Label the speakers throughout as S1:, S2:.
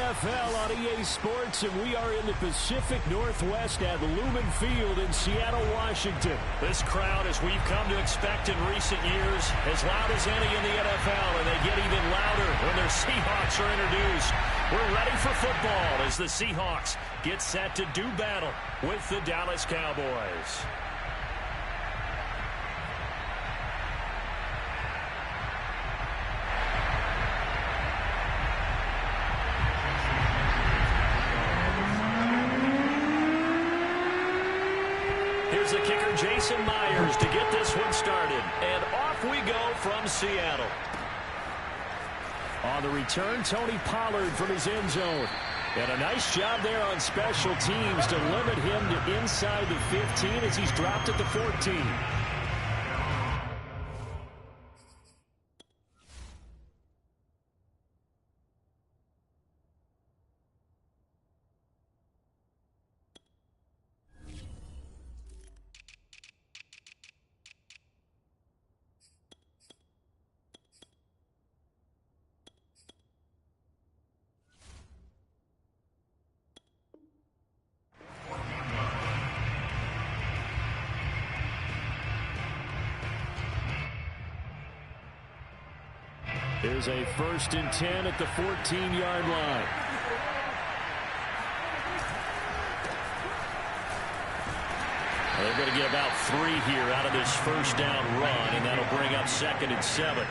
S1: NFL on EA Sports, and we are in the Pacific Northwest at Lumen Field in Seattle, Washington.
S2: This crowd, as we've come to expect in recent years, as loud as any in the NFL, and they get even louder when their Seahawks are introduced. We're ready for football as the Seahawks get set to do battle with the Dallas Cowboys. Here's the kicker, Jason Myers, to get this one started. And off we go from Seattle.
S1: On the return, Tony Pollard from his end zone. And a nice job there on special teams to limit him to inside the 15 as he's dropped at the 14. Here's a 1st and 10 at the 14-yard line.
S2: They're going to get about 3 here out of this first down run, and that'll bring up 2nd and 7.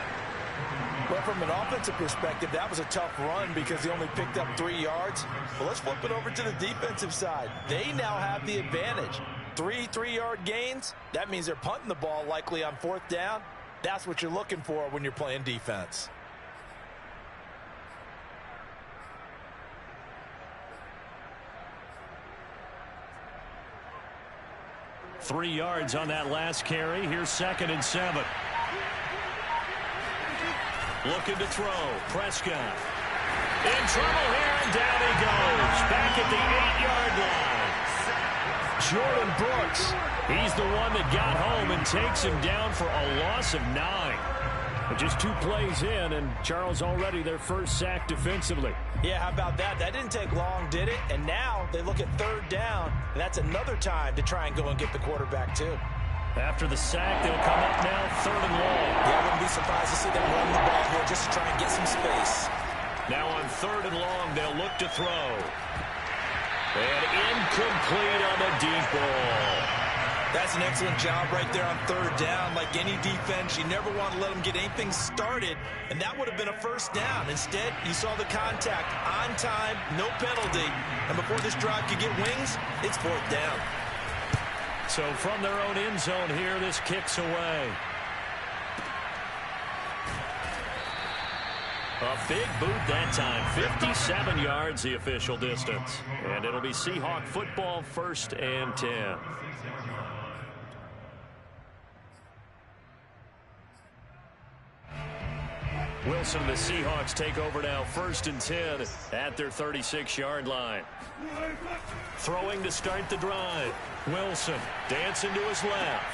S3: Well, from an offensive perspective, that was a tough run because he only picked up 3 yards. Well, let's flip it over to the defensive side. They now have the advantage. 3 3-yard gains, that means they're punting the ball likely on 4th down. That's what you're looking for when you're playing defense.
S2: Three yards on that last carry. Here's 2nd and 7. Looking to throw. Prescott. In trouble here, and down he goes. Back at the 8-yard line.
S1: Jordan Brooks. He's the one that got home and takes him down for a loss of 9. But just 2 plays in, and Charles already their first sack defensively.
S3: Yeah, how about that? That didn't take long, did it? And now they look at 3rd down, and that's another time to try and go and get the quarterback, too.
S2: After the sack, they'll come up now 3rd and long.
S3: Yeah, I wouldn't be surprised to see them run the ball here just to try and get some space.
S2: Now on 3rd and long, they'll look to throw. And incomplete on the deep ball.
S3: That's an excellent job right there on 3rd down. Like any defense, you never want to let them get anything started, and that would have been a 1st down. Instead, you saw the contact on time, no penalty, and before this drive could get wings, it's 4th down.
S2: So from their own end zone here, this kicks away. A big boot that time, 57 yards the official distance. And it'll be Seahawk football, 1st and 10. Wilson and the Seahawks take over now, 1st and 10 at their 36-yard line. Throwing to start the drive. Wilson dancing to his left.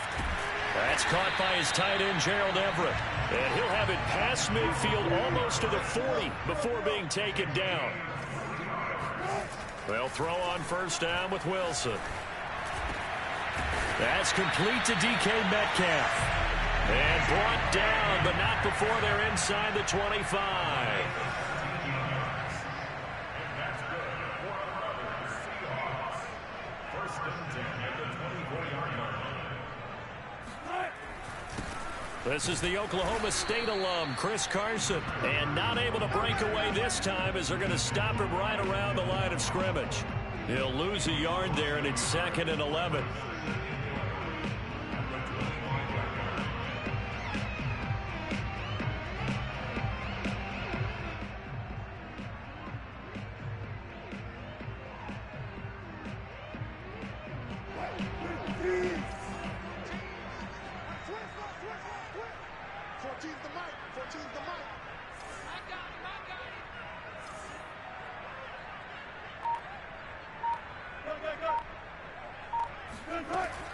S2: That's caught by his tight end, Gerald Everett. And he'll have it past midfield almost to the 40 before being taken down. They'll throw on 1st down with Wilson. That's complete to DK Metcalf. And brought down, but not before they're inside the 25. This is the Oklahoma State alum, Chris Carson. And not able to break away this time as they're going to stop him right around the line of scrimmage. He'll lose a yard there, and it's 2nd and 11.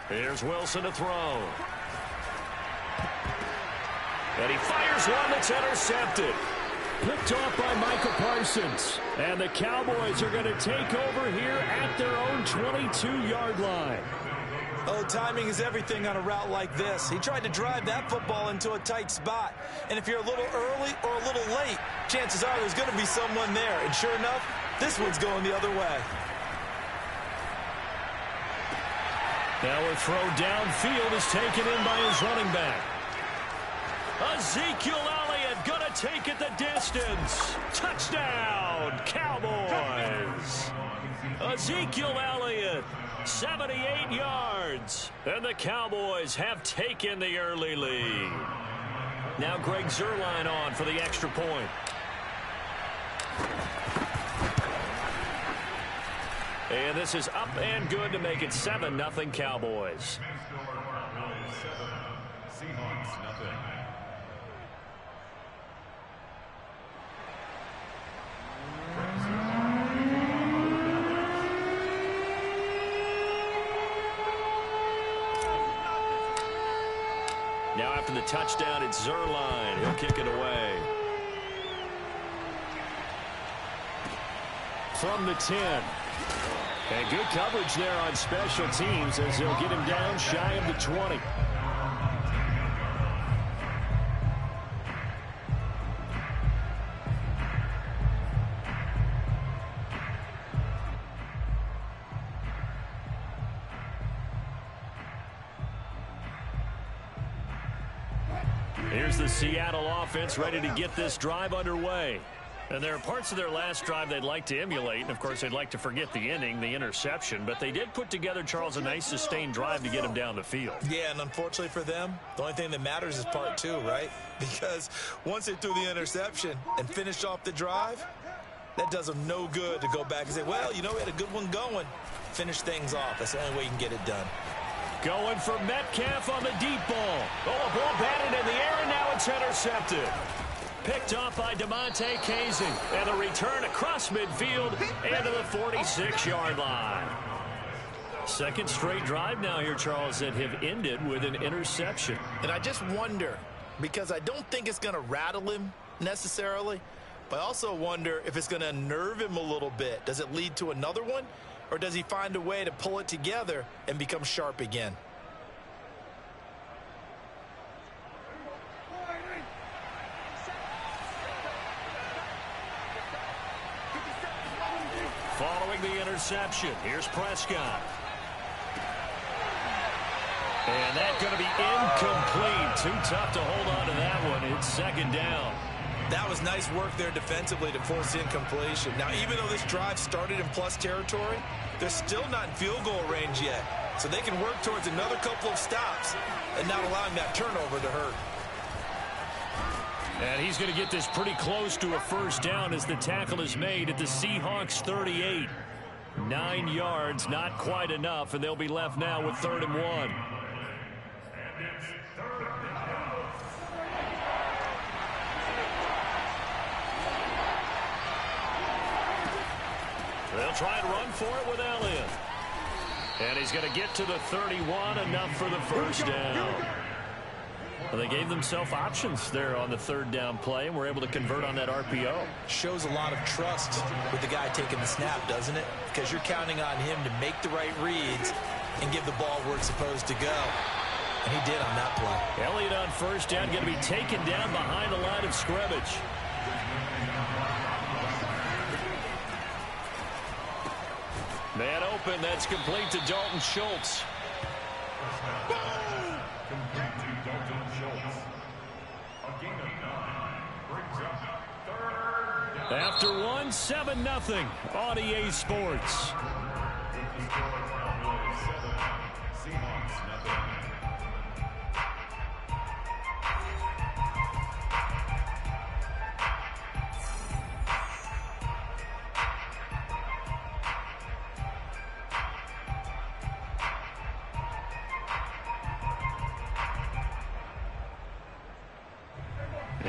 S2: Here's Wilson to throw. And he fires one that's intercepted.
S1: Picked off by Michael Parsons. And the Cowboys are going to take over here at their own 22-yard line.
S3: Oh, timing is everything on a route like this. He tried to drive that football into a tight spot. And if you're a little early or a little late, chances are there's going to be someone there. And sure enough, this one's going the other way.
S1: Now a throw downfield is taken in by his running back.
S2: Ezekiel Elliott going to take it the distance. Touchdown, Cowboys. Ezekiel Elliott, 78 yards. And the Cowboys have taken the early lead. Now Greg Zuerlein on for the extra point. And this is up and good to make it 7-0 Cowboys. Now after the touchdown, it's Zuerlein. He'll kick it away.
S1: From the 10. And good coverage there on special teams as they'll get him down shy of the 20. Here's the Seattle offense ready to get this drive underway. And there are parts of their last drive they'd like to emulate. And, of course, they'd like to forget the inning, the interception. But they did put together, Charles, a nice sustained drive to get him down the field.
S3: Yeah, and unfortunately for them, the only thing that matters is part two, right? Because once they threw the interception and finished off the drive, that does them no good to go back and say, well, you know, we had a good one going. Finish things off. That's the only way you can get it done.
S1: Going for Metcalf on the deep ball. Oh, a ball batted in the air, and now it's intercepted. Picked off by DeMonte Casey. And a return across midfield and to the 46-yard line. Second straight drive now here, Charles, that have ended with an interception.
S3: And I just wonder, because I don't think it's going to rattle him necessarily, but I also wonder if it's going to unnerve him a little bit. Does it lead to another one? Or does he find a way to pull it together and become sharp again?
S2: Following the interception, here's Prescott.
S1: And that's going to be incomplete. Too tough to hold on to that one. It's second down.
S3: That was nice work there defensively to force incompletion. Now, even though this drive started in plus territory, they're still not in field goal range yet. So they can work towards another couple of stops and not allowing that turnover to hurt.
S1: And he's going to get this pretty close to a first down as the tackle is made at the Seahawks 38. 9 yards, not quite enough, and they'll be left now with 3rd and 1. They'll try and run for it with Elliott. And he's going to get to the 31, enough for the first down. Well, they gave themselves options there on the 3rd down play and were able to convert on that RPO.
S3: Shows a lot of trust with the guy taking the snap, doesn't it? Because you're counting on him to make the right reads and give the ball where it's supposed to go. And he did on that play.
S1: Elliott on first down, going to be taken down behind the line of scrimmage. Man open, that's complete to Dalton Schultz. After one, 7-0 on EA Sports.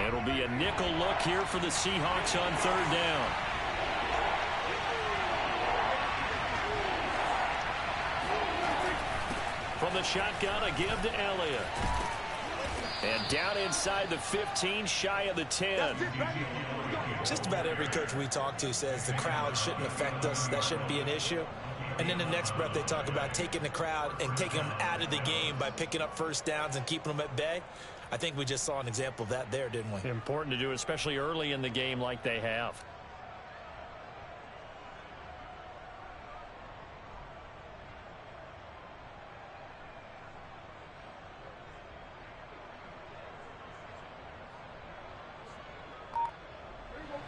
S1: It'll be a nickel look here for the Seahawks on 3rd down. From the shotgun, a give to Elliott. And down inside the 15, shy of the 10.
S3: Just about every coach we talk to says the crowd shouldn't affect us. That shouldn't be an issue. And then the next breath they talk about taking the crowd and taking them out of the game by picking up first downs and keeping them at bay. I think we just saw an example of that there, didn't we?
S1: Important to do, especially early in the game like they have.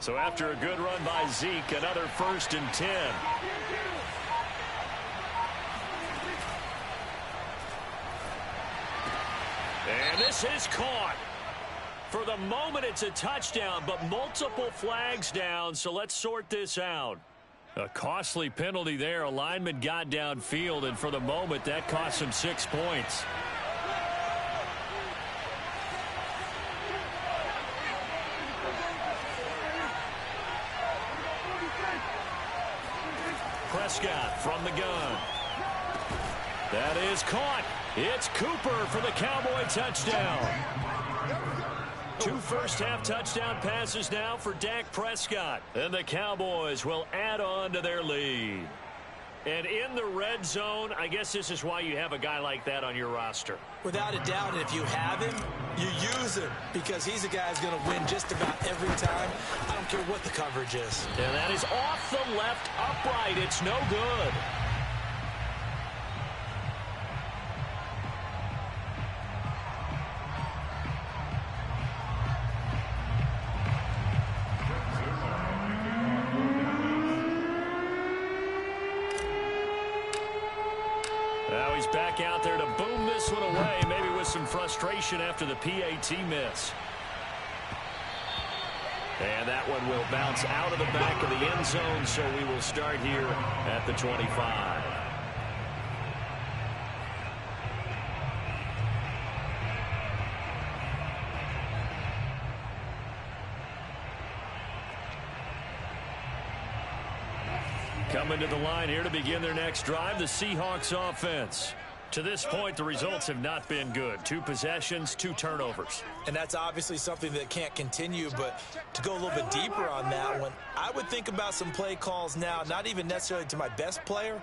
S1: So after a good run by Zeke, another 1st and 10. And this is caught. For the moment, it's a touchdown, but multiple flags down, so let's sort this out. A costly penalty there. A lineman got downfield, and for the moment, that cost him 6 points. Prescott from the gun. That is caught. It's Cooper for the Cowboy touchdown. 2 first-half touchdown passes now for Dak Prescott. And the Cowboys will add on to their lead. And in the red zone, I guess this is why you have a guy like that on your roster.
S3: Without a doubt, and if you have him, you use him because he's a guy who's going to win just about every time. I don't care what the coverage is.
S1: And that is off the left upright. It's no good. Now he's back out there to boom this one away, maybe with some frustration after the PAT miss. And that one will bounce out of the back of the end zone, so we will start here at the 25. Coming to the line here to begin their next drive, the Seahawks offense. To this point, the results have not been good. 2 possessions, 2 turnovers.
S3: And that's obviously something that can't continue, but to go a little bit deeper on that one, I would think about some play calls now, not even necessarily to my best player,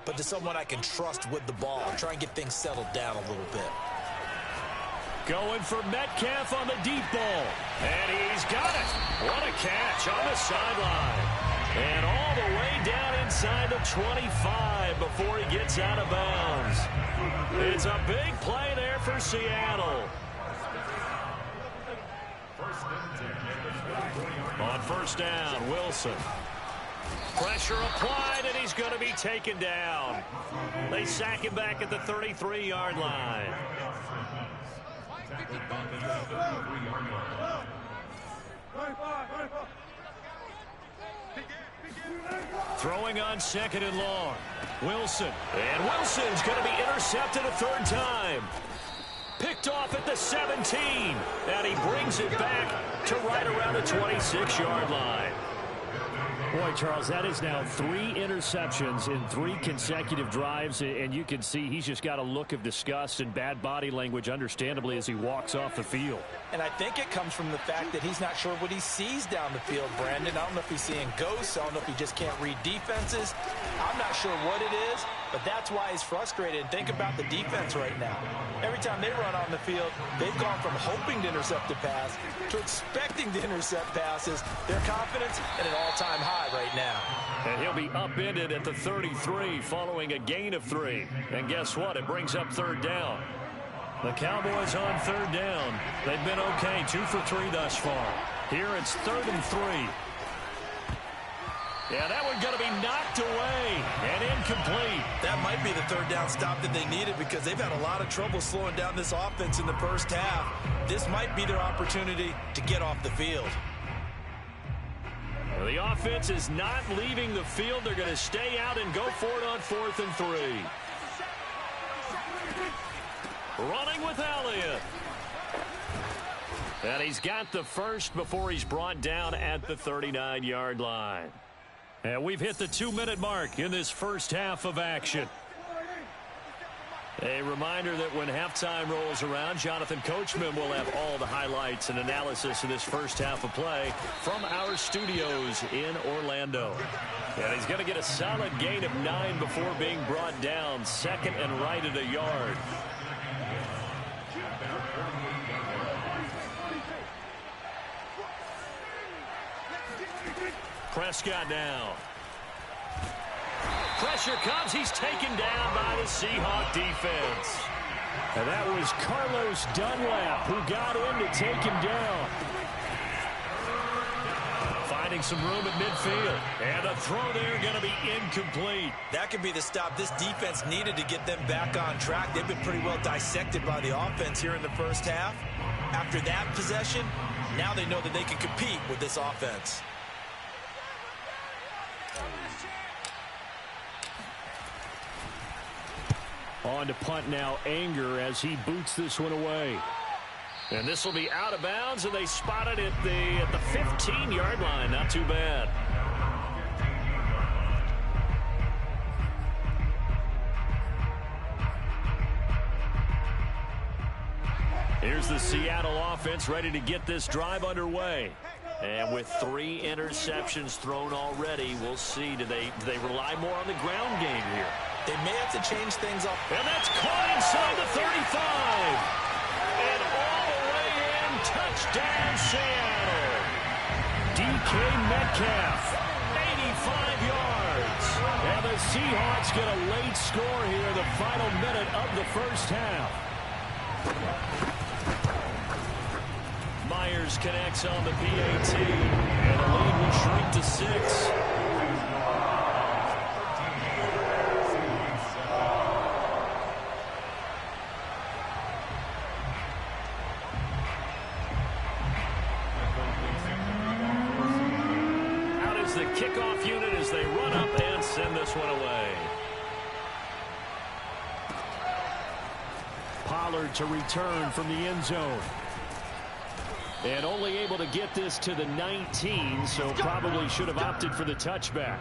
S3: but to someone I can trust with the ball. Try and get things settled down a little bit.
S1: Going for Metcalf on the deep ball. And he's got it. What a catch on the sideline. And all the way down inside the 25 before he gets out of bounds. It's a big play there for Seattle. On first down, Wilson. Pressure applied, and he's going to be taken down. They sack him back at the 33-yard line. Throwing on 2nd and long. Wilson. And Wilson's going to be intercepted a 3rd time. Picked off at the 17. And he brings it back to right around the 26-yard line. Boy, Charles, that is now 3 interceptions in 3 consecutive drives, and you can see he's just got a look of disgust and bad body language, understandably, as he walks off the field.
S3: And I think it comes from the fact that he's not sure what he sees down the field, Brandon. I don't know if he's seeing ghosts. I don't know if he just can't read defenses. I'm not sure what it is, but that's why he's frustrated. Think about the defense right now. Every time they run on the field, they've gone from hoping to intercept a pass to expecting to intercept passes. Their confidence at an all-time high right now.
S1: And he'll be upended at the 33 following a gain of 3. And guess what? It brings up 3rd down. The Cowboys on 3rd down. They've been okay, 2 for 3 thus far. Here it's 3rd and 3. Yeah, that one's going to be knocked away and incomplete.
S3: That might be the 3rd down stop that they needed because they've had a lot of trouble slowing down this offense in the first half. This might be their opportunity to get off the field.
S1: Well, the offense is not leaving the field. They're going to stay out and go for it on 4th and 3. Running with Elliott. And he's got the first before he's brought down at the 39-yard line. And we've hit the 2-minute mark in this first half of action. A reminder that when halftime rolls around, Jonathan Coachman will have all the highlights and analysis of this first half of play from our studios in Orlando. And he's going to get a solid gain of 9 before being brought down, second and right at a yard. Prescott now. Pressure comes. He's taken down by the Seahawk defense.
S2: And that was Carlos Dunlap who got in to take him down.
S1: Finding some room at midfield. And the throw there going to be incomplete.
S3: That could be the stop this defense needed to get them back on track. They've been pretty well dissected by the offense here in the first half. After that possession, now they know that they can compete with this offense.
S2: On to punt now, Anger, as he boots this one away.
S1: And this will be out of bounds, and they spot it at the 15-yard line. Not too bad. Here's the Seattle offense ready to get this drive underway. And with 3 interceptions thrown already, we'll see. Do they rely more on the ground game here?
S3: They may have to change things up.
S1: And that's caught inside the 35. And all the way in, touchdown Seattle.
S2: DK Metcalf.
S1: 85 yards.
S2: And the Seahawks get a late score here in the final minute of the first half.
S1: Myers connects on the PAT. And the lead will shrink to 6. The kickoff unit as they run up and send this one away.
S2: Pollard to return from the end zone. And only able to get this to the 19, so probably should have opted for the touchback.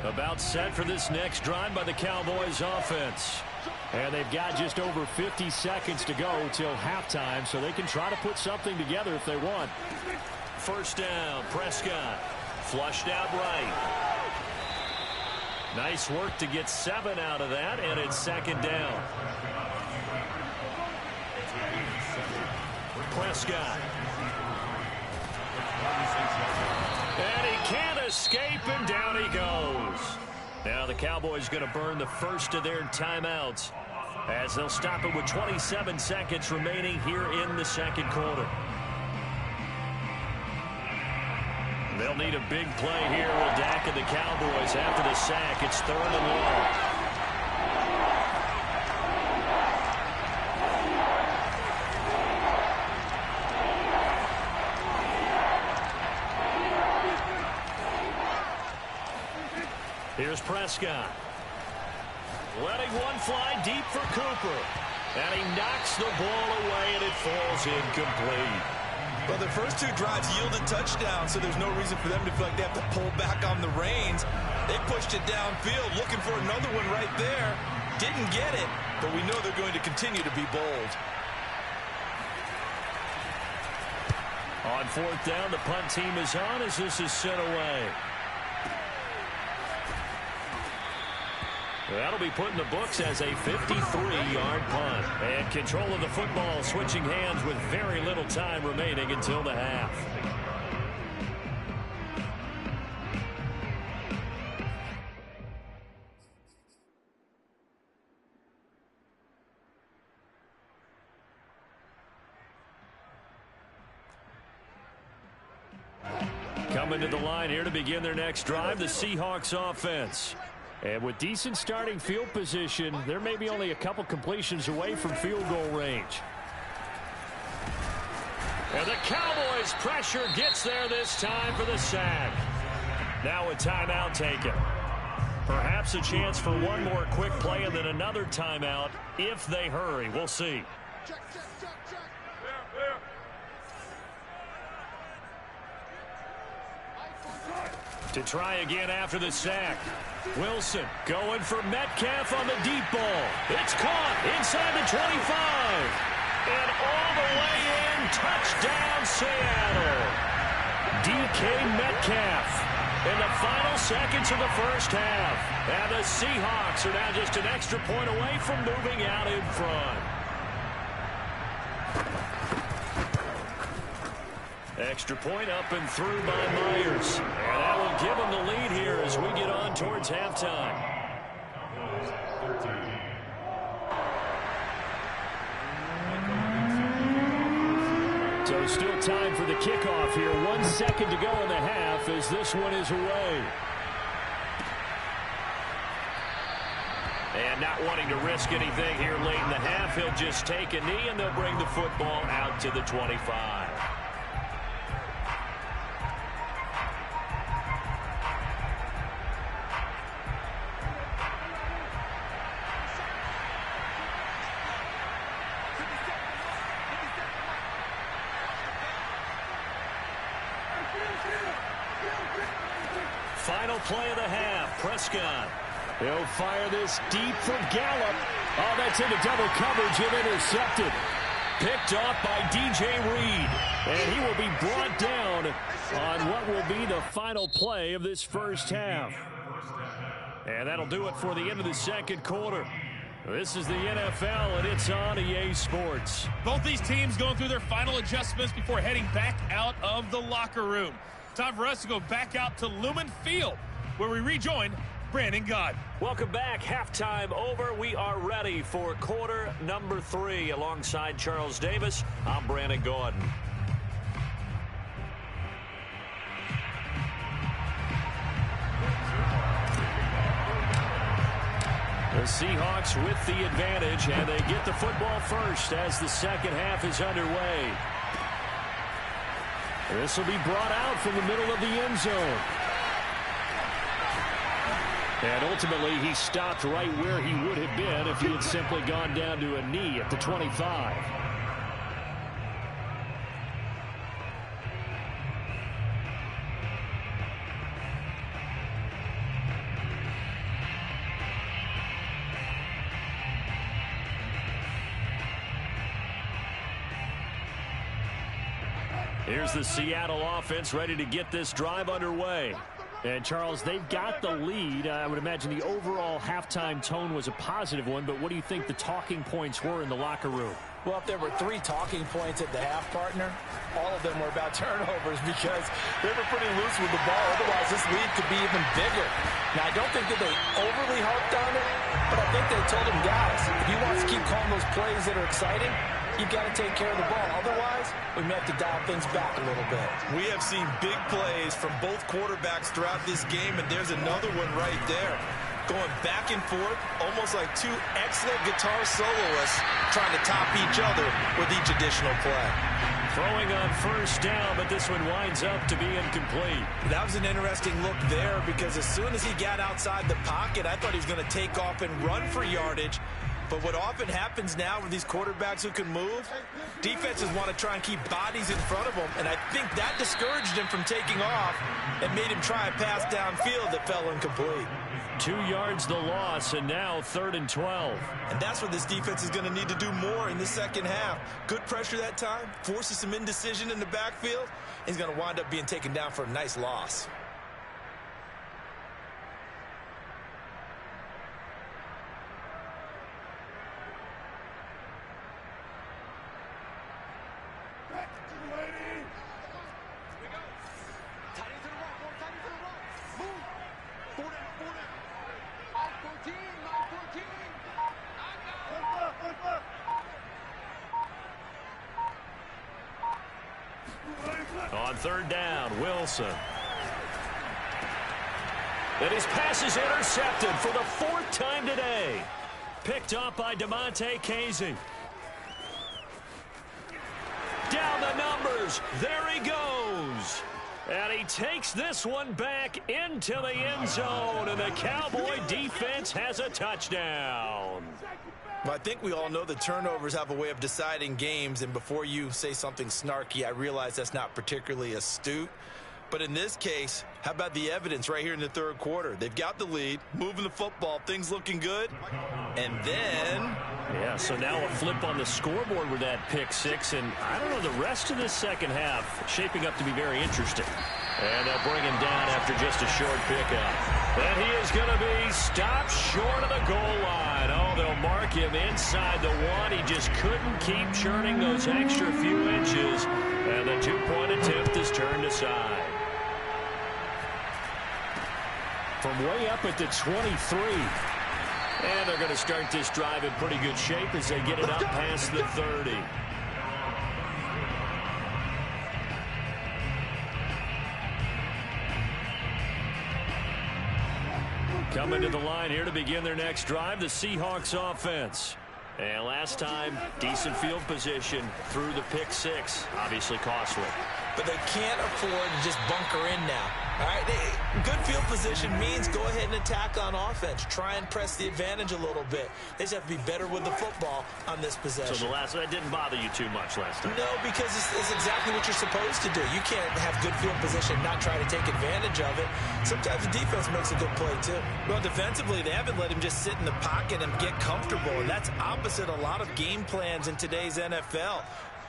S1: About set for this next drive by the Cowboys offense.
S2: And they've got just over 50 seconds to go till halftime, so they can try to put something together if they want.
S1: First down, Prescott. Flushed out right. Nice work to get 7 out of that, and it's second down. Prescott. And he can't escape, and down he goes. Now the Cowboys going to burn the first of their timeouts as they'll stop it with 27 seconds remaining here in the second quarter. They'll need a big play here with Dak and the Cowboys after the sack. It's 3rd and long. Here's Prescott. Letting one fly deep for Cooper. And he knocks the ball away, and it falls incomplete.
S3: Well, the first 2 drives yielded touchdowns, so there's no reason for them to feel like they have to pull back on the reins. They pushed it downfield, looking for another one right there. Didn't get it, but we know they're going to continue to be bold.
S1: On 4th down, the punt team is on as this is sent away. That'll be put in the books as a 53-yard punt. And control of the football switching hands with very little time remaining until the half. Coming to the line here to begin their next drive, the Seahawks offense.
S2: And with decent starting field position, they're maybe only a couple completions away from field goal range.
S1: And the Cowboys' pressure gets there this time for the sack. Now a timeout taken. Perhaps a chance for one more quick play and then another timeout if they hurry. We'll see. To try again after the sack. Wilson going for Metcalf on the deep ball. It's caught inside the 25. And all the way in, touchdown Seattle. DK Metcalf in the final seconds of the first half. And the Seahawks are now just an extra point away from moving out in front. Extra point up and through by Myers. And that will give them the lead here as we get on towards halftime. So still time for the kickoff here. 1 second to go in the half as this one is away. And not wanting to risk anything here late in the half, he'll just take a knee and they'll bring the football out to the 25. Final play of the half. Prescott. He'll fire this deep for Gallup. Oh, that's into double coverage and intercepted. Picked off by DJ Reed. And he will be brought down on what will be the final play of this first half. And that'll do it for the end of the second quarter. This is the NFL, and it's on EA Sports.
S4: Both these teams going through their final adjustments before heading back out of the locker room. Time for us to go back out to Lumen Field, where we rejoin Brandon Gott.
S1: Welcome back. Halftime over. We are ready for quarter number 3. Alongside Charles Davis, I'm Brandon Gordon. The Seahawks with the advantage, and they get the football first as the second half is underway. This will be brought out from the middle of the end zone. And ultimately, he stopped right where he would have been if he had simply gone down to a knee at the 25. Here's the Seattle offense ready to get this drive underway. And, Charles, they've got the lead. I would imagine the overall halftime tone was a positive one, but what do you think the talking points were in the locker room?
S3: Well, if there were 3 talking points at the half, partner, all of them were about turnovers because they were pretty loose with the ball. Otherwise, this lead could be even bigger. Now, I don't think that they overly harped on it, but I think they told him, guys, if you want to keep calling those plays that are exciting, you've got to take care of the ball. Otherwise, we may have to dial things back a little bit.
S5: We have seen big plays from both quarterbacks throughout this game, and there's another one right there. Going back and forth, almost like 2 excellent guitar soloists trying to top each other with each additional play.
S1: Throwing on first down, but this one winds up to be incomplete.
S5: That was an interesting look there because as soon as he got outside the pocket, I thought he was going to take off and run for yardage. But what often happens now with these quarterbacks who can move, defenses want to try and keep bodies in front of them, and I think that discouraged him from taking off and made him try a pass downfield that fell incomplete.
S1: 2 yards the loss, and now 3rd and 12.
S5: And that's what this defense is going to need to do more in the second half. Good pressure that time, forces some indecision in the backfield. He's going to wind up being taken down for a nice loss.
S1: On 3rd down, Wilson. And his pass is intercepted for the 4th time today. Picked up by DeMonte Casey. Down the numbers. There he goes. And he takes this one back into the end zone. And the Cowboy defense has a touchdown.
S5: Well, I think we all know that turnovers have a way of deciding games, and before you say something snarky, I realize that's not particularly astute. But in this case, how about the evidence right here in the third quarter? They've got the lead, moving the football, things looking good. And then...
S2: Yeah, so now a flip on the scoreboard with that pick six. And I don't know, the rest of the second half shaping up to be very interesting. And they'll bring him down after just a short pickup. And he is going to be stopped short of the goal line. Oh, they'll mark him inside the one. He just couldn't keep churning those extra few inches. And the two-point attempt is turned aside. From way up at the 23. And they're going to start this drive in pretty good shape as they get it up past the 30. Coming to the line here to begin their next drive, the Seahawks offense. And last time, decent field position through the pick six. Obviously costly.
S5: But they can't afford to just bunker in now. All right, good field position means go ahead and attack on offense. Try and press the advantage a little bit. They just have to be better with the football on this possession.
S2: So that didn't bother you too much last time?
S5: No, because it's exactly what you're supposed to do. You can't have good field position and not try to take advantage of it. Sometimes the defense makes a good play, too. Well, defensively, they haven't let him just sit in the pocket and get comfortable, and that's opposite a lot of game plans in today's NFL.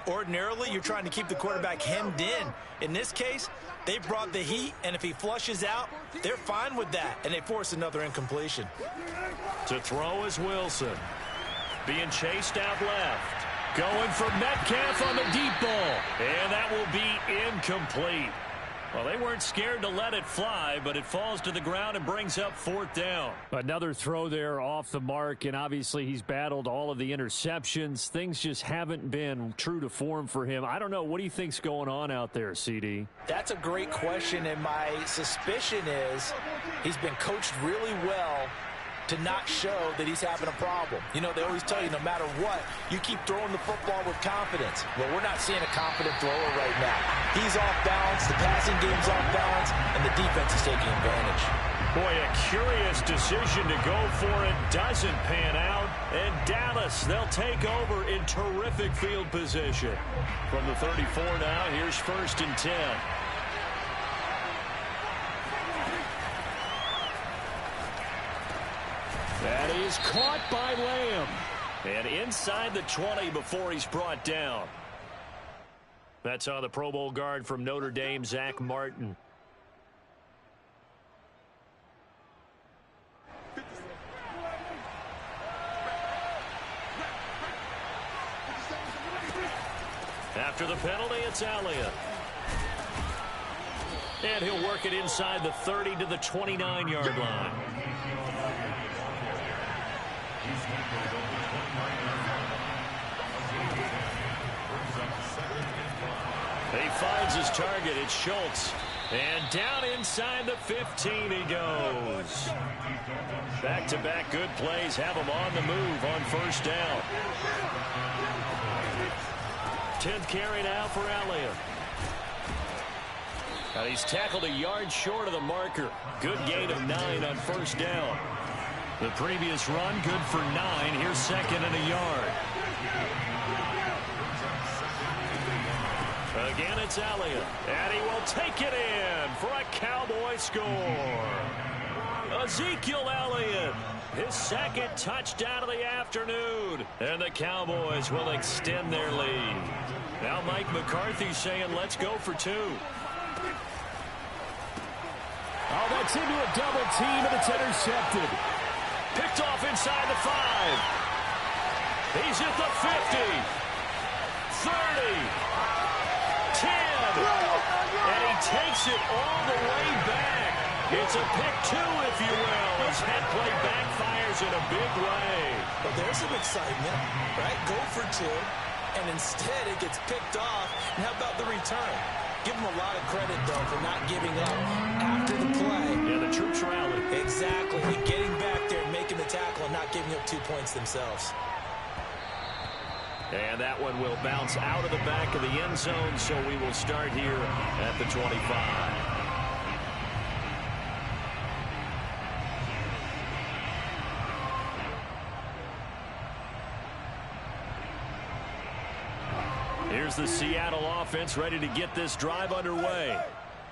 S5: Ordinarily, you're trying to keep the quarterback hemmed in. In this case, they brought the heat, and if he flushes out, they're fine with that, and they force another incompletion.
S2: To throw is Wilson. Being chased out left. Going for Metcalf on the deep ball. And that will be incomplete. Well, they weren't scared to let it fly, but it falls to the ground and brings up fourth down. Another throw there off the mark, and obviously he's battled all of the interceptions. Things just haven't been true to form for him. I don't know. What do you think's going on out there, CD?
S3: That's a great question, and my suspicion is he's been coached really well to not show that he's having a problem. You know, they always tell you no matter what, you keep throwing the football with confidence. Well, we're not seeing a confident thrower right now. He's off balance, the passing game's off balance, and the defense is taking advantage.
S2: Boy, a curious decision to go for it. Doesn't pan out. And Dallas, they'll take over in terrific field position. From the 34 now, here's 1st and 10. That is caught by Lamb. And inside the 20 before he's brought down. That's on the Pro Bowl guard from Notre Dame, Zach Martin. After the penalty, it's Elliott. And he'll work it inside the 30 to the 29-yard line. He finds his target. It's Schultz. And down inside the 15 he goes. Back-to-back good plays have him on the move on 1st down. 10th carry now for Elliott. And he's tackled a yard short of the marker. Good gain of 9 on 1st down. The previous run, good for 9. Here's 2nd and a yard. Again, it's Elliott. And he will take it in for a Cowboy score. Ezekiel Elliott, his 2nd touchdown of the afternoon. And the Cowboys will extend their lead. Now Mike McCarthy saying, let's go for 2.
S1: Oh, that's into a double team, and it's intercepted.
S2: Picked off inside the 5. He's at the 50. 30. 10. And he takes it all the way back. It's a pick 2, if you will, as head play backfires in a big way.
S5: But there's some excitement, right? Go for 2, and instead it gets picked off. And how about the return? Give him a lot of credit, though, for not giving up after the play.
S2: Yeah, the troops rallied.
S5: Exactly. And getting back there and making the tackle and not giving up 2 points themselves.
S2: And that one will bounce out of the back of the end zone, so we will start here at the 25. Here's the Seattle offense ready to get this drive underway.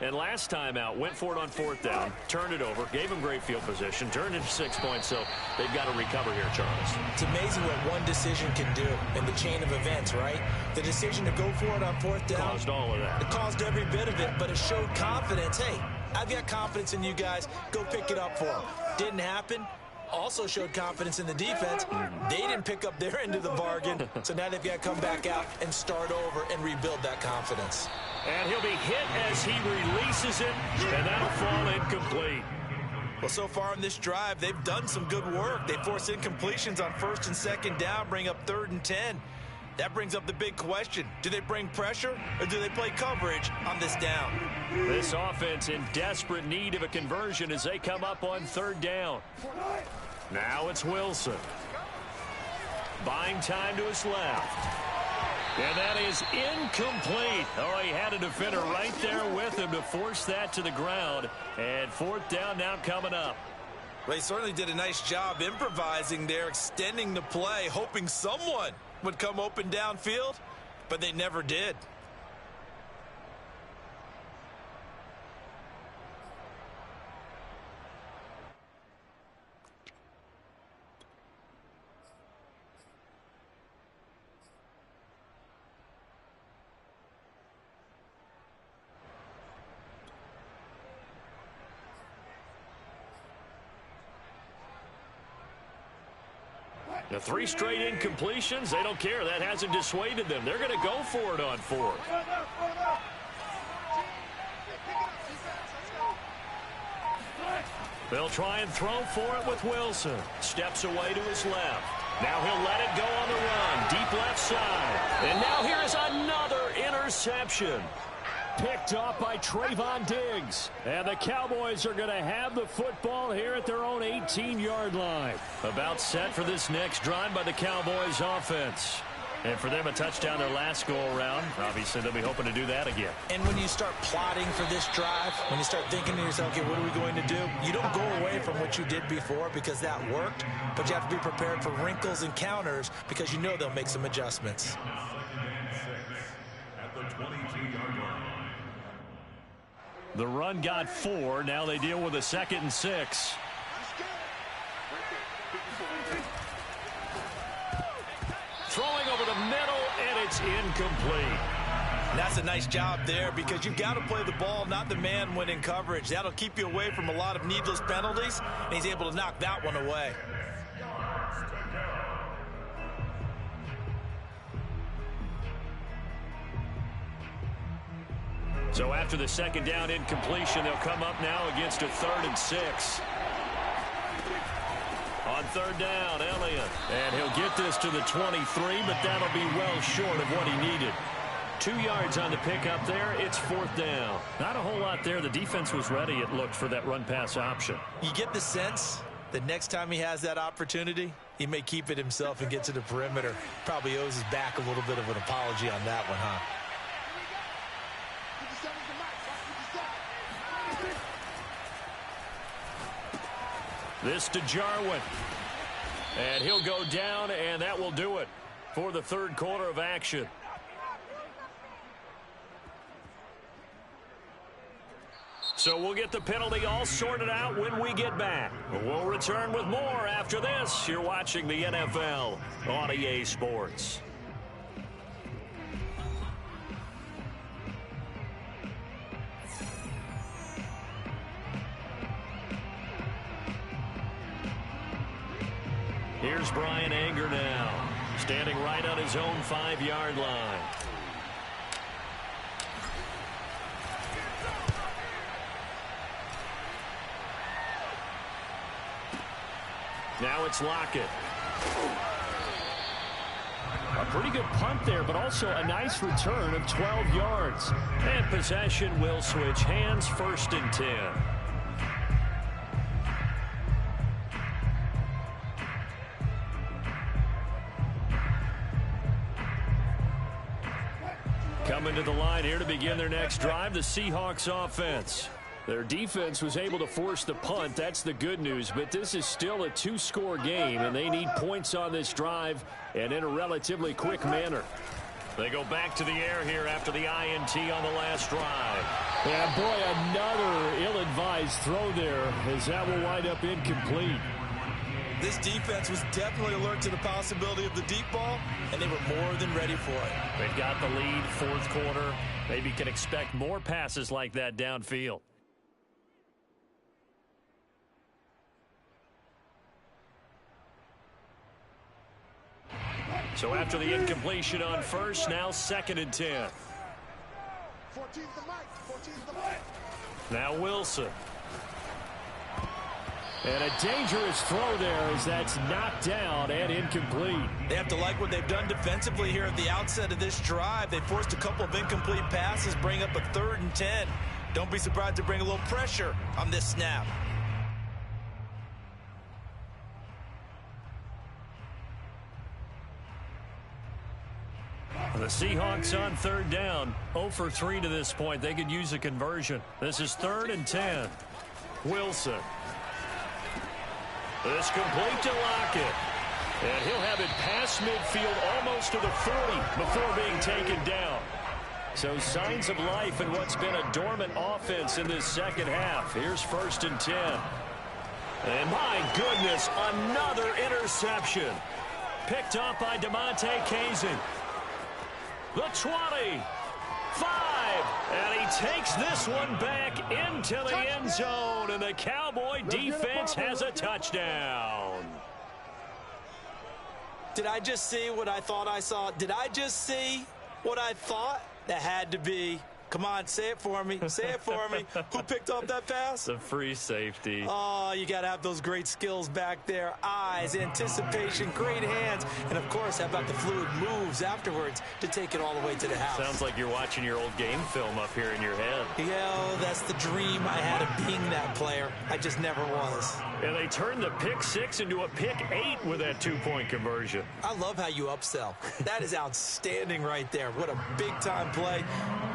S1: And last time out, went for it on 4th down, turned it over, gave him great field position, turned into 6 points, so they've got to recover here, Charles.
S5: It's amazing what one decision can do in the chain of events, right? The decision to go for it on 4th down.
S1: Caused all of that.
S5: It caused every bit of it, but it showed confidence. Hey, I've got confidence in you guys. Go pick it up for them. Didn't happen. Also showed confidence in the defense. They didn't pick up their end of the bargain, so now they've got to come back out and start over and rebuild that confidence.
S1: And he'll be hit as he releases it, and that'll fall incomplete.
S5: Well, so far in this drive, they've done some good work. They force incompletions on 1st and 2nd down, bring up 3rd and 10. That brings up the big question. Do they bring pressure, or do they play coverage on this down?
S1: This offense in desperate need of a conversion as they come up on 3rd down. Now it's Wilson. Buying time to his left. And that is incomplete. Oh, he had a defender right there with him to force that to the ground. And 4th down now coming up.
S5: They certainly did a nice job improvising there, extending the play, hoping someone would come open downfield, but they never did.
S1: The 3 straight incompletions, they don't care. That hasn't dissuaded them. They're going to go for it on 4th. They'll try and throw for it with Wilson. Steps away to his left. Now he'll let it go on the run. Deep left side. And now here is another interception. Picked off by Trayvon Diggs. And the Cowboys are going to have the football here at their own 18-yard line. About set for this next drive by the Cowboys offense. And for them, a touchdown their last go-around. Obviously, they'll be hoping to do that again.
S5: And when you start plotting for this drive, when you start thinking to yourself, okay, what are we going to do? You don't go away from what you did before because that worked, but you have to be prepared for wrinkles and counters because you know they'll make some adjustments.
S2: At the 22-yard line.
S1: The run got 4. Now they deal with a 2nd and 6. Throwing over the middle, and it's incomplete.
S5: That's a nice job there because you've got to play the ball, not the man when in coverage. That'll keep you away from a lot of needless penalties, and he's able to knock that one away.
S1: So after the 2nd down incompletion, they'll come up now against a 3rd and 6. On 3rd down, Elliott. And he'll get this to the 23, but that'll be well short of what he needed. 2 yards on the pickup there. It's 4th down. Not a whole lot there. The defense was ready, it looked, for that run-pass option.
S5: You get the sense that next time he has that opportunity, he may keep it himself and get to the perimeter. Probably owes his back a little bit of an apology on that one, huh?
S1: This to Jarwin. And he'll go down, and that will do it for the 3rd quarter of action. So we'll get the penalty all sorted out when we get back. We'll return with more after this. You're watching the NFL on EA Sports. Here's Brian Anger now, standing right on his own 5-yard line. Now it's Lockett. A pretty good punt there, but also a nice return of 12 yards. And possession will switch hands, 1st and 10. Coming to the line here to begin their next drive, the Seahawks offense. Their defense was able to force the punt. That's the good news, but this is still a 2-score game, and they need points on this drive and in a relatively quick manner. They go back to the air here after the INT on the last drive. And boy, another ill-advised throw there, as that will wind up incomplete.
S5: This defense was definitely alert to the possibility of the deep ball, and they were more than ready for it.
S2: They've got the lead, fourth quarter. Maybe can expect more passes like that downfield. So after the incompletion on first, now 2nd and 10. Now Wilson.
S1: And a dangerous throw there as that's knocked down and incomplete.
S5: They have to like what they've done defensively here at the outset of this drive. They forced a couple of incomplete passes, bring up a 3rd and 10. Don't be surprised to bring a little pressure on this snap.
S2: The Seahawks on 3rd down, 0 for 3 to this point. They could use a conversion. This is 3rd and 10. Wilson. This complete to Lockett. And he'll have it past midfield almost to the 40 before being taken down. So signs of life in what's been a dormant offense in this second half. Here's 1st and 10. And my goodness, another interception. Picked up by Damontae Kazee. The 20, 5, and he takes this one back into the end zone, and the Cowboy defense has a touchdown.
S5: Did I just see what I thought I saw? Did I just see what I thought? That had to be. Come on, say it for me. Say it for me. Who picked up that pass?
S2: The free safety.
S5: Oh, you got to have those great skills back there. Eyes, anticipation, great hands. And, of course, how about the fluid moves afterwards to take it all the way to the house?
S2: Sounds like you're watching your old game film up here in your head.
S5: Yeah, that's the dream I had of being that player. I just never was.
S2: And they turned the pick 6 into a pick 8 with that 2-point conversion.
S5: I love how you upsell. That is outstanding right there. What a big-time play.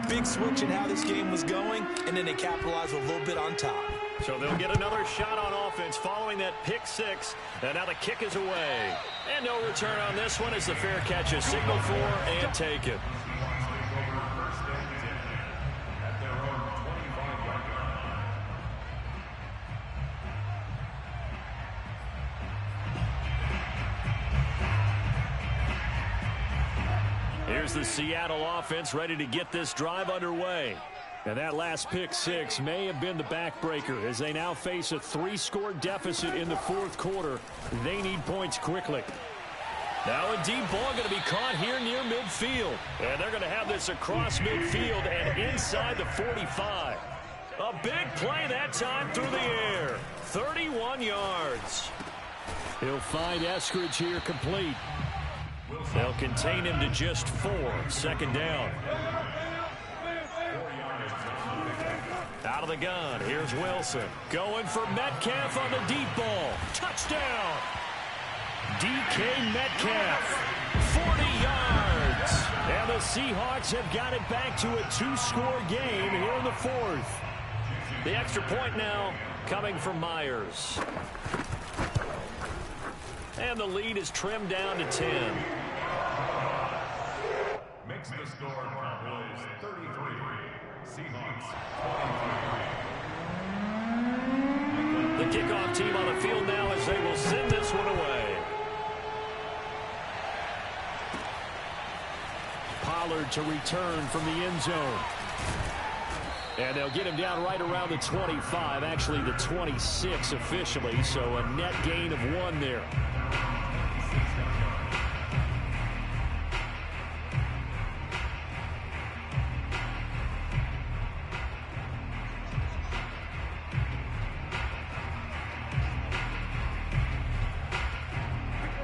S5: Big switch in how this game was going, and then they capitalized with a little bit on top.
S2: So they'll get another shot on offense following that pick 6, and now the kick is away. And no return on this one as the fair catch is signaled for and taken. Here's the Seattle offense ready to get this drive underway. And that last pick 6 may have been the backbreaker as they now face a 3-score deficit in the fourth quarter. They need points quickly. Now a deep ball going to be caught here near midfield. And they're going to have this across midfield and inside the 45. A big play that time through the air. 31 yards.
S1: He'll find Eskridge here complete.
S2: They'll contain him to just 4. 2nd down. Out of the gun, here's Wilson. Going for Metcalf on the deep ball. Touchdown! DK Metcalf, 40 yards. And the Seahawks have got it back to a 2-score game here in the 4th. The extra point now coming from Myers. And the lead is trimmed down to 10.
S6: Makes the score Cowboys 33. Seahawks 23.
S2: The kickoff team on the field now as they will send this one away.
S1: Pollard to return from the end zone. And they'll get him down right around the 25, actually the 26 officially, so a net gain of 1 there.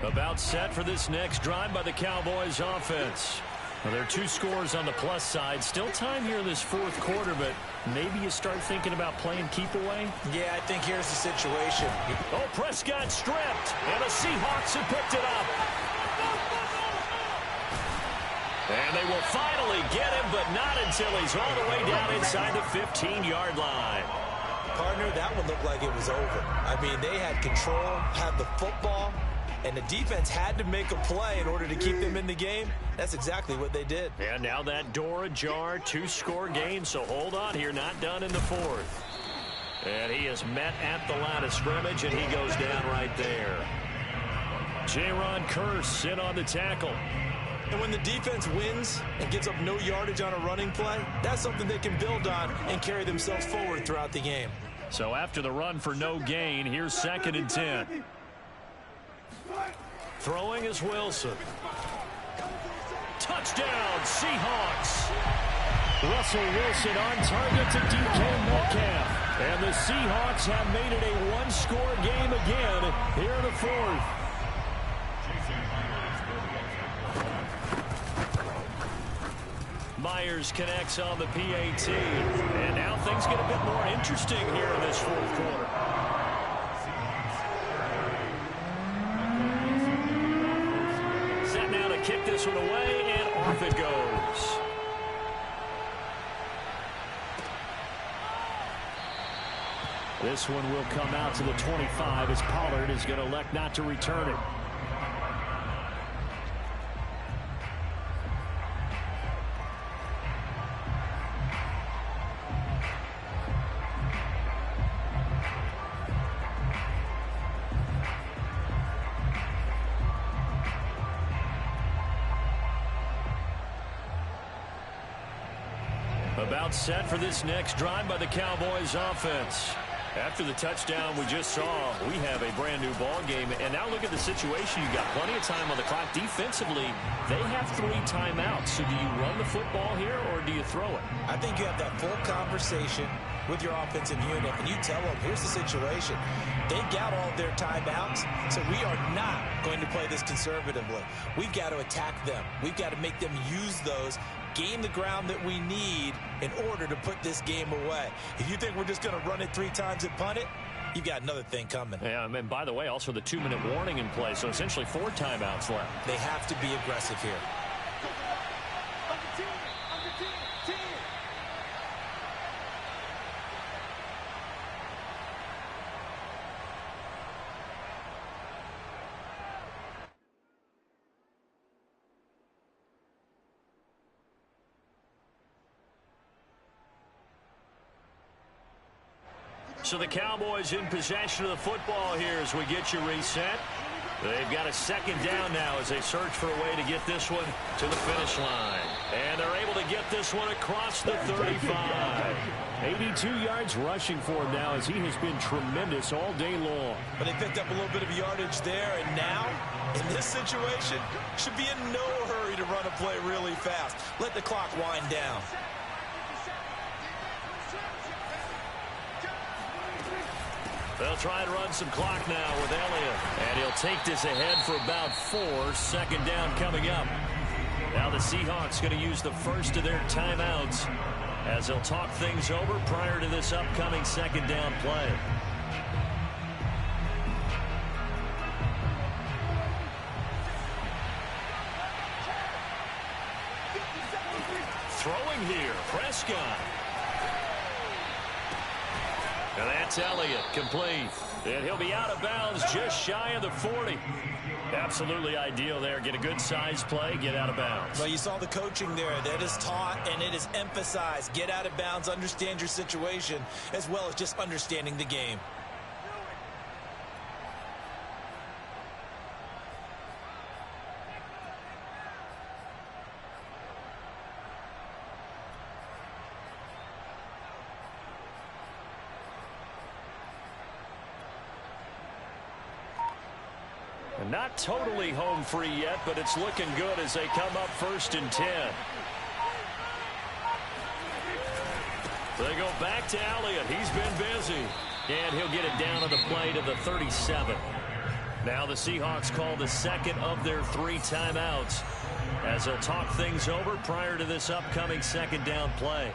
S2: About set for this next drive by the Cowboys offense. Well, there are 2 scores on the plus side. Still time here in this fourth quarter, but maybe you start thinking about playing keep away?
S5: Yeah, I think here's the situation.
S2: Oh, Prescott stripped, and the Seahawks have picked it up. And they will finally get him, but not until he's all the way down inside the 15-yard line.
S5: Partner, that one looked like it was over. I mean, they had control, had the football, and the defense had to make a play in order to keep them in the game. That's exactly what they did.
S1: And now that door ajar, 2-score game, so hold on here, not done in the fourth. And he is met at the line of scrimmage, and he goes down right there. J-Ron Curse in on the tackle.
S5: And when the defense wins and gives up no yardage on a running play, that's something they can build on and carry themselves forward throughout the game.
S1: So after the run for no gain, here's 2nd and 10. Throwing is Wilson. Touchdown, Seahawks. Russell Wilson on target to DK Metcalf. And the Seahawks have made it a 1-score game again here in the fourth. Myers connects on the PAT. And now things get a bit more interesting here in this fourth quarter. Set now to kick this one away, and off it goes. This one will come out to the 25 as Pollard is going to elect not to return it. About set for this next drive by the Cowboys offense. After the touchdown we just saw, we have a brand new ball game. And now look at the situation. You got plenty of time on the clock. Defensively, they have 3 timeouts. So do you run the football here or do you throw it?
S5: I think you have that full conversation with your offensive unit, and you tell them, here's the situation. They got all of their timeouts, so we are not going to play this conservatively. We've got to attack them. We've got to make them use those, gain the ground that we need in order to put this game away. If you think we're just going to run it 3 times and punt it, you've got another thing coming.
S1: Yeah, and by the way, also the 2-minute warning in play, so essentially 4 timeouts left.
S5: They have to be aggressive here.
S1: So the Cowboys in possession of the football here as we get you reset. They've got a 2nd down now as they search for a way to get this one to the finish line. And they're able to get this one across the 35. 82 yards rushing for him now as he has been tremendous all day long.
S5: But they picked up a little bit of yardage there, and now, in this situation, should be in no hurry to run a play really fast. Let the clock wind down.
S1: They'll try and run some clock now with Elliott. And he'll take this ahead for about 4. 2nd down coming up. Now the Seahawks going to use the first of their timeouts as they'll talk things over prior to this upcoming 2nd down play. Throwing here, Prescott. And that's Elliott, complete. And he'll be out of bounds just shy of the 40. Absolutely ideal there. Get a good size play, get out of bounds.
S5: Well, you saw the coaching there. That is taught and it is emphasized. Get out of bounds, understand your situation, as well as just understanding the game.
S1: Not totally home free yet, but it's looking good as they come up 1st and 10. They go back to Elliott. He's been busy. And he'll get it down on the play to the 37. Now the Seahawks call the 2nd of their 3 timeouts as they'll talk things over prior to this upcoming 2nd down play.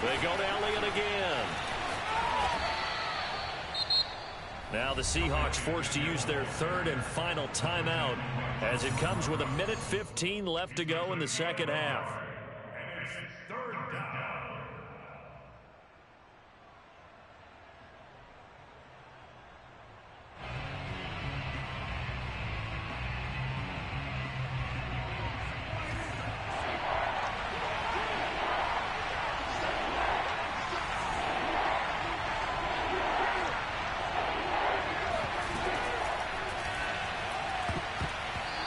S1: They go to Elliott again. Now the Seahawks forced to use their third and final timeout as it comes with 1:15 left to go in the second half.
S6: And it's third down.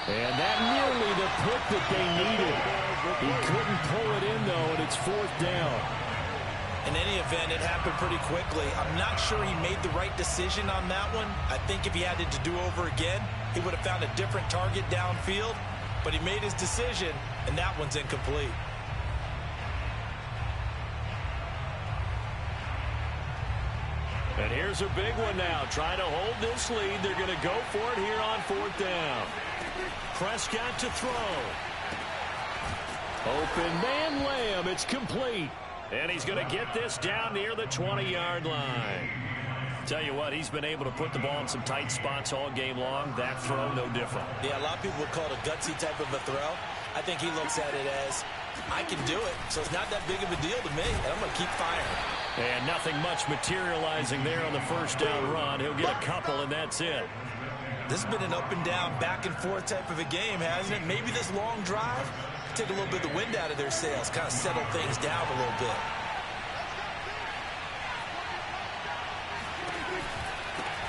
S1: And that nearly the pick that they needed. He couldn't pull it in, though, and it's fourth down.
S5: In any event, it happened pretty quickly. I'm not sure he made the right decision on that one. I think if he had it to do over again, he would have found a different target downfield. But he made his decision, and that one's incomplete.
S1: And here's a big one now. Trying to hold this lead. They're going to go for it here on fourth down. Prescott to throw. Open man Lamb. It's complete. And he's going to get this down near the 20-yard line. Tell you what, he's been able to put the ball in some tight spots all game long. That throw, no different.
S5: Yeah, a lot of people would call it a gutsy type of a throw. I think he looks at it as, I can do it, so it's not that big of a deal to me, and I'm going to keep firing.
S1: And nothing much materializing there on the first down run. He'll get a couple, and that's it.
S5: This has been an up and down, back and forth type of a game, hasn't it? Maybe this long drive take a little bit of the wind out of their sails, kind of settle things down a little bit.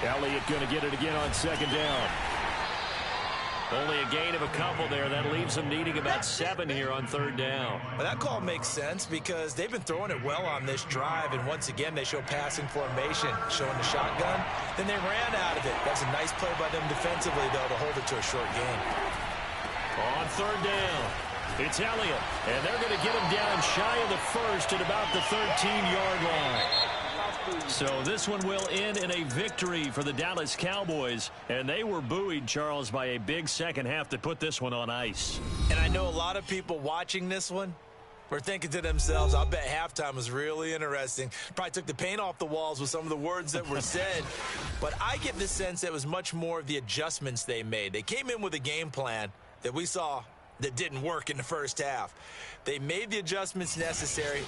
S1: Elliott going to get it again on second down. Only a gain of a couple there. That leaves them needing about 7 here on third down.
S5: Well, that call makes sense because they've been throwing it well on this drive, and once again they show passing formation, showing the shotgun. Then they ran out of it. That's a nice play by them defensively, though, to hold it to a short gain.
S1: On third down, it's Elliott, and they're going to get him down shy of the first at about the 13-yard line. So this one will end in a victory for the Dallas Cowboys, and they were buoyed, Charles, by a big second half that put this one on ice.
S5: And I know a lot of people watching this one were thinking to themselves, I'll bet halftime was really interesting. Probably took the paint off the walls with some of the words that were said. But I get the sense that it was much more of the adjustments they made. They came in with a game plan that we saw that didn't work in the first half. They made the adjustments necessary.